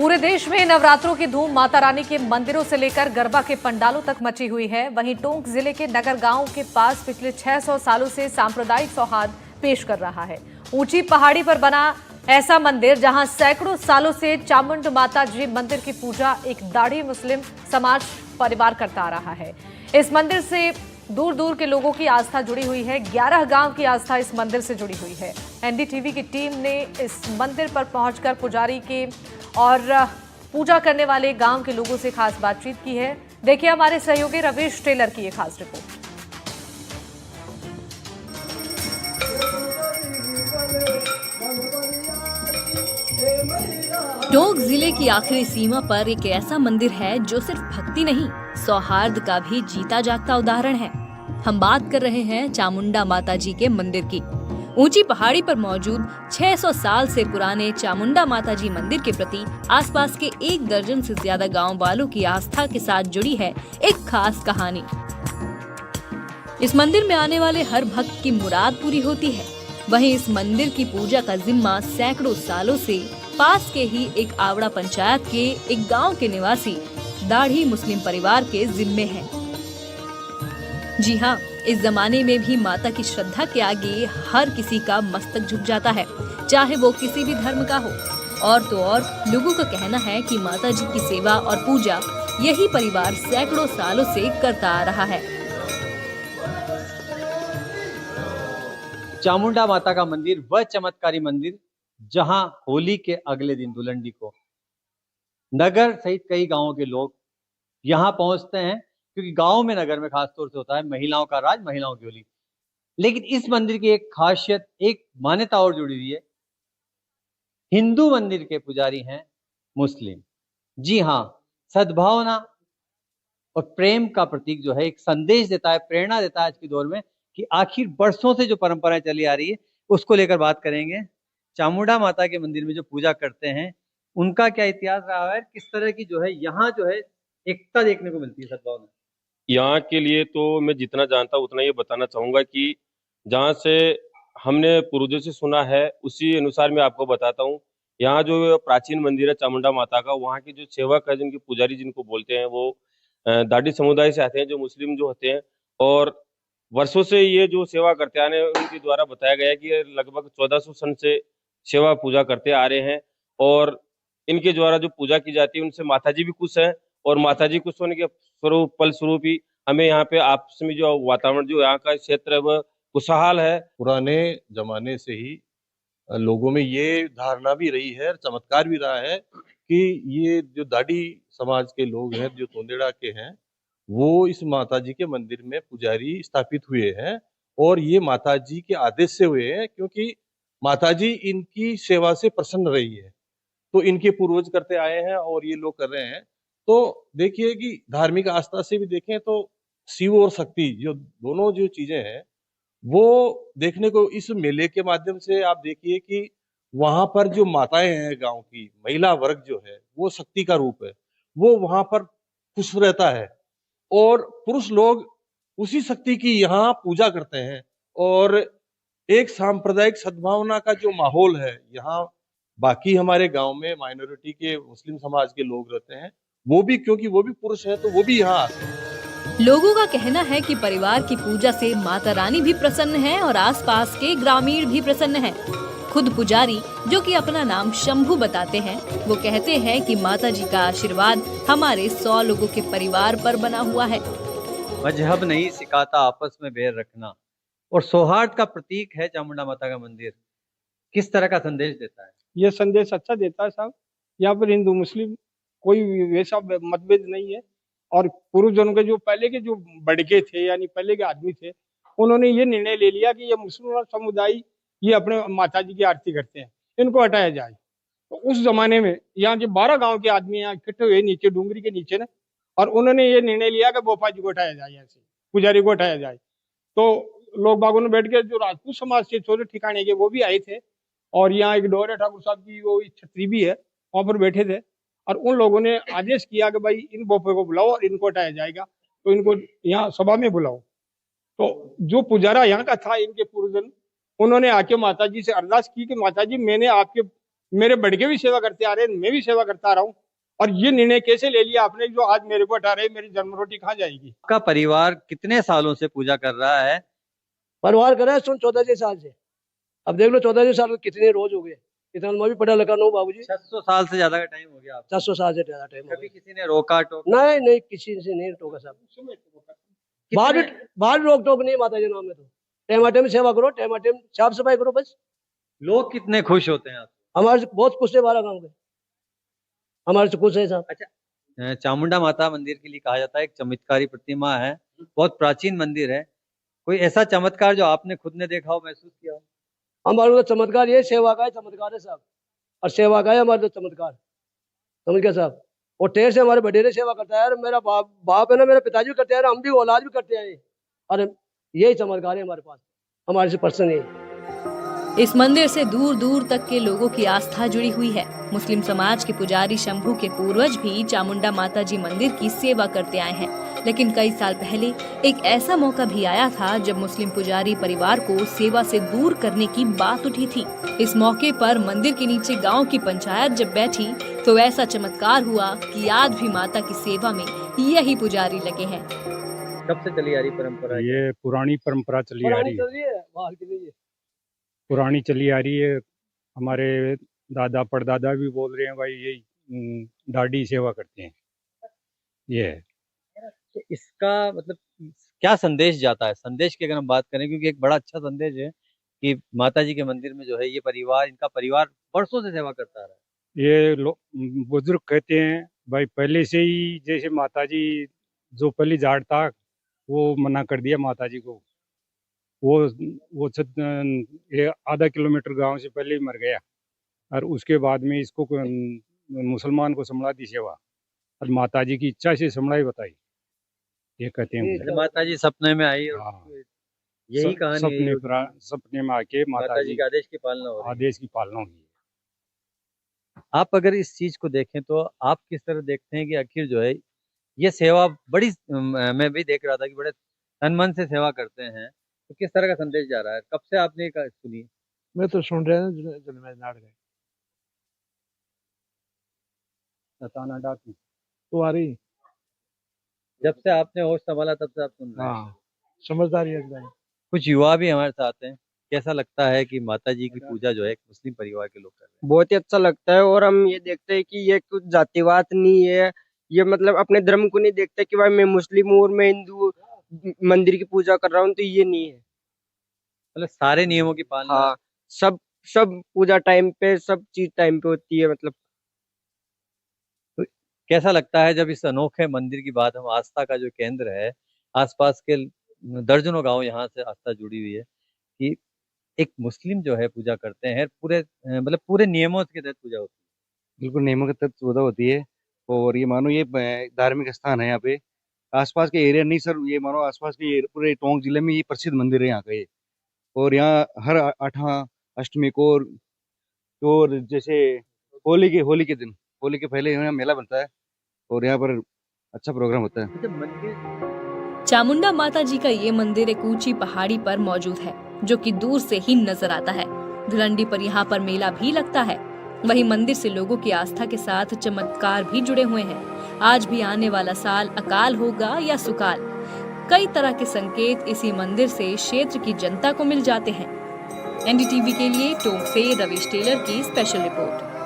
पूरे देश में नवरात्रों की धूम माता रानी के मंदिरों से लेकर गरबा के पंडालों तक मची हुई है। वहीं टोंक जिले के नगर गांव के पास पिछले 600 सालों से सांप्रदायिक सौहार्द पेश कर रहा है। ऊंची पहाड़ी पर बना ऐसा मंदिर जहां सैकड़ों सालों से चामुंड माता जी मंदिर की पूजा एक दाढ़ी मुस्लिम समाज परिवार करता आ रहा है। इस मंदिर से दूर दूर के लोगों की आस्था जुड़ी हुई है। 11 गांव की आस्था इस मंदिर से जुड़ी हुई है। एनडीटीवी की टीम ने इस मंदिर पर पहुंचकर पुजारी के और पूजा करने वाले गांव के लोगों से खास बातचीत की है। देखिए हमारे सहयोगी रवीश टेलर की ये खास रिपोर्ट। टोंक जिले की आखिरी सीमा पर एक ऐसा मंदिर है जो सिर्फ भक्ति नहीं, सौहार्द का भी जीता जागता उदाहरण है। हम बात कर रहे हैं चामुंडा माता जी के मंदिर की। ऊंची पहाड़ी पर मौजूद 600 साल से पुराने चामुंडा माता जी मंदिर के प्रति आसपास के 1 दर्जन से ज्यादा गांव वालों की आस्था के साथ जुड़ी है एक खास कहानी। इस मंदिर में आने वाले हर भक्त की मुराद पूरी होती है। वहीं इस मंदिर की पूजा का जिम्मा सैकड़ों सालों से पास के ही एक आवड़ा पंचायत के एक गांव के निवासी दाढ़ी मुस्लिम परिवार के जिम्मे है। जी हाँ, इस जमाने में भी माता की श्रद्धा के आगे हर किसी का मस्तक झुक जाता है, चाहे वो किसी भी धर्म का हो। और तो और लोगों का कहना है कि माता जी की सेवा और पूजा यही परिवार सैकड़ों सालों से करता आ रहा है। चामुंडा माता का मंदिर वह चमत्कारी मंदिर जहां होली के अगले दिन दुलंडी को नगर सहित कई गांवों के लोग यहां पहुंचते हैं, क्योंकि गांव में नगर में खासतौर से होता है महिलाओं का राज, महिलाओं की होली। लेकिन इस मंदिर की एक खासियत, एक मान्यता और जुड़ी हुई है। हिंदू मंदिर के पुजारी हैं मुस्लिम। जी हाँ, सद्भावना और प्रेम का प्रतीक जो है, एक संदेश देता है, प्रेरणा देता है आज के दौर में कि आखिर बरसों से जो परंपराएं चली आ रही है उसको लेकर बात करेंगे। चामुंडा माता के मंदिर में जो पूजा करते हैं उनका क्या इतिहास रहा है, किस तरह की जो है यहाँ जो है एकता देखने को मिलती है सद्भावना। यहाँ के लिए तो मैं जितना जानता हूँ उतना ये बताना चाहूंगा कि जहाँ से हमने पूर्वजों से सुना है उसी अनुसार मैं आपको बताता हूँ। यहाँ जो प्राचीन मंदिर है चामुंडा माता का, वहाँ के जो सेवक है, जिनके पुजारी जिनको बोलते हैं, वो दाढ़ी समुदाय से आते हैं, जो मुस्लिम जो होते हैं। और वर्षों से ये जो सेवा करते आ रहे हैं, उनके द्वारा बताया गया है कि लगभग 1400 सन से सेवा पूजा करते आ रहे हैं। और इनके द्वारा जो पूजा की जाती है उनसे माता जी भी खुश है, और माता जी खुश होने के स्वरूप फल स्वरूप ही हमें यहाँ पे आपस में जो वातावरण, जो यहाँ का क्षेत्र है, वह खुशहाल है। पुराने जमाने से ही लोगों में ये धारणा भी रही है, चमत्कार भी रहा है कि ये जो दाढ़ी समाज के लोग हैं, जो तोंदेड़ा के हैं, वो इस माता जी के मंदिर में पुजारी स्थापित हुए हैं। और ये माता जी के आदेश से हुए हैं, क्योंकि माता जी इनकी सेवा से प्रसन्न रही है, तो इनके पूर्वज करते आए हैं और ये लोग कर रहे हैं। तो देखिए कि धार्मिक आस्था से भी देखें तो शिव और शक्ति जो दोनों जो चीजें हैं वो देखने को इस मेले के माध्यम से आप देखिए कि वहां पर जो माताएं हैं, गांव की महिला वर्ग जो है वो शक्ति का रूप है, वो वहां पर खुश रहता है। और पुरुष लोग उसी शक्ति की यहाँ पूजा करते हैं। और एक सांप्रदायिक सद्भावना का जो माहौल है यहाँ, बाकी हमारे गांव में माइनॉरिटी के मुस्लिम समाज के लोग रहते हैं, वो भी, क्योंकि वो भी पुरुष है, तो वो भी यहाँ आते हैं। लोगों का कहना है कि परिवार की पूजा से माता रानी भी प्रसन्न है और आसपास के ग्रामीण भी प्रसन्न हैं। खुद पुजारी, जो कि अपना नाम शंभू बताते हैं, वो कहते हैं कि माता जी का आशीर्वाद हमारे 100 लोगों के परिवार पर बना हुआ है। मजहब नहीं सिखाता आपस में बैर रखना, और सौहार्द का प्रतीक है चामुंडा माता का मंदिर। किस तरह का संदेश देता है? ये संदेश अच्छा देता है साहब। यहाँ पर हिंदू मुस्लिम कोई वैसा मतभेद नहीं है। और पूर्वजों के जो पहले के जो बड़के थे, यानी पहले के आदमी थे, उन्होंने ये निर्णय ले लिया कि ये मुस्लिम समुदाय ये अपने माता जी की आरती करते हैं, इनको हटाया जाए। तो उस जमाने में यहाँ के 12 गांव के आदमी यहाँ इकट्ठे हुए नीचे डूंगरी के नीचे ना, और उन्होंने ये निर्णय लिया कि बोपा जी को हटाया जाए, यहाँ से पुजारी को हटाया जाए। तो लोग बागों ने बैठ के, जो राजपूत समाज के छोटे ठिकाने के वो भी आए थे, और यहाँ एक डोरे ठाकुर साहब की वो छतरी भी है, वहां पर बैठे थे। और उन लोगों ने आदेश किया कि भाई इन बोपे को बुलाओ और इनको हटाया जाएगा, तो इनको यहाँ सभा में बुलाओ। तो जो पुजारा यहाँ का था, इनके पूर्वजन, उन्होंने आके माता जी से अरदास की कि माता जी, मैंने आपके मेरे बड़के भी सेवा करते आ रहे हैं, मैं भी सेवा करता आ रहा हूँ। और ये निर्णय कैसे ले लिया आपने जो आज मेरे को हटा रहे, मेरी जन्म रोटी कहाँ जाएगी? आपका परिवार कितने सालों से पूजा कर रहा है? परिवार कर रहा है 14 साल से। अब देख लो 14 साल कितने रोज हो गए। इतना मैं भी पढ़ा लिखा नहीं बाबूजी। 600 साल से ज्यादा का टाइम हो गया आपको। 400 साल से ज्यादा टाइम हो कभी गया। किसी ने रोका टोका? नहीं किसी से नहीं टोका साहब। बाहर रोक टोक नहीं माता जी नाम में। तो टाइम सेवा करो, टाइम साफ सफाई करो बस। लोग कितने खुश होते हैं आप? हमारे से बहुत खुश है बारह गाँव के, हमारे से खुश है साहब। चामुंडा माता मंदिर के लिए कहा जाता है एक चमत्कारी प्रतिमा है, बहुत प्राचीन मंदिर है। कोई ऐसा चमत्कार जो आपने खुद ने देखा हो, महसूस किया हो? हमारे तो चमत्कार ये सेवा का है, चमत्कार है साहब। और सेवा का है हमारे तो चमत्कार, समझ गया साहब। और टेर से हमारे बडेरे सेवा करता है। और मेरा बाप है ना, मेरे पिताजी भी करते हैं, हम भी औलाद भी करते हैं। और यही चमत्कार है हमारे पास, हमारे से पर्सन है। इस मंदिर से दूर दूर तक के लोगों की आस्था जुड़ी हुई है। मुस्लिम समाज के पुजारी शंभू के पूर्वज भी चामुंडा माता जी मंदिर की सेवा करते आए हैं। लेकिन कई साल पहले एक ऐसा मौका भी आया था जब मुस्लिम पुजारी परिवार को सेवा से दूर करने की बात उठी थी। इस मौके पर मंदिर के नीचे गांव की पंचायत जब बैठी तो ऐसा चमत्कार हुआ कि आज भी माता की सेवा में यही पुजारी लगे हैं। कब से चली आ रही परंपरा? ये पुरानी परंपरा चली आ रही है, पुरानी चली आ रही है। हमारे दादा परदादा भी बोल रहे हैं भाई यही दाढ़ी सेवा करते हैं। ये है। तो इसका मतलब क्या संदेश जाता है? संदेश की अगर हम बात करें, क्योंकि एक बड़ा अच्छा संदेश है कि माता जी के मंदिर में जो है ये परिवार, इनका परिवार वर्षों से सेवा करता रहा है। ये बुजुर्ग कहते हैं भाई पहले से ही, जैसे माता जी जो पहली झाड़ था वो मना कर दिया माता जी को। वो आधा किलोमीटर गांव से पहले ही मर गया। और उसके बाद में इसको मुसलमान को संभला दी सेवा, और माता जी की इच्छा से संभलाई बताई, ये कहते हैं। माता जी सपने में आई और हाँ, यही कहानी है। सपने में आके माता जी के आदेश की पालना हो रही है। आदेश की पालना हुई। आप अगर इस चीज को देखें तो आप किस तरह देखते हैं कि आखिर जो है ये सेवा बड़ी, मैं भी देख रहा था कि बड़े तन मन से सेवा करते हैं, तो किस तरह का संदेश जा रहा है? कब से आपने ये सुनी? मैं तो सुन रहे हैं सताना डाकू तो आ रही। जब से आपने होश संभाला तब से आप सुन रहे हैं। हाँ, समझदारी है। कुछ युवा भी हमारे साथ हैं। कैसा लगता है कि माता जी की पूजा जो है एक मुस्लिम परिवार के लोग कर रहे हैं? बहुत ही अच्छा लगता है। और हम ये देखते हैं कि ये कुछ जातिवाद नहीं है। ये मतलब अपने धर्म को नहीं देखते कि भाई मैं मुस्लिम हूँ और मैं हिंदू मंदिर की पूजा कर रहा हूँ, तो ये नहीं है। मतलब सारे नियमों की पालना। हाँ, सब पूजा टाइम पे, सब चीज टाइम पे होती है। मतलब तो कैसा लगता है जब इस अनोखे मंदिर की बात, हम आस्था का जो केंद्र है, आसपास के दर्जनों गांव यहाँ से आस्था जुड़ी हुई है, कि एक मुस्लिम जो है पूजा करते हैं, पूरे नियमों के तहत पूजा होती है? बिल्कुल नियमों के तहत पूजा होती है। और ये मानो ये धार्मिक स्थान है। यहाँ पे आसपास के एरिया नहीं सर, ये मानो आसपास के पूरे टोंक जिले में ये प्रसिद्ध मंदिर है यहाँ का ये। और यहाँ हर आठवां अष्टमी को और जैसे होली के दिन, होली के पहले यहाँ मेला बनता है और यहाँ पर अच्छा प्रोग्राम होता है। चामुंडा माता जी का ये मंदिर एक ऊंची पहाड़ी पर मौजूद है जो कि दूर से ही नजर आता है। धुलंडी पर यहाँ पर मेला भी लगता है। वहीं मंदिर से लोगों की आस्था के साथ चमत्कार भी जुड़े हुए हैं। आज भी आने वाला साल अकाल होगा या सुकाल, कई तरह के संकेत इसी मंदिर से क्षेत्र की जनता को मिल जाते हैं। एनडीटीवी के लिए टोंक से रवीश टेलर की स्पेशल रिपोर्ट।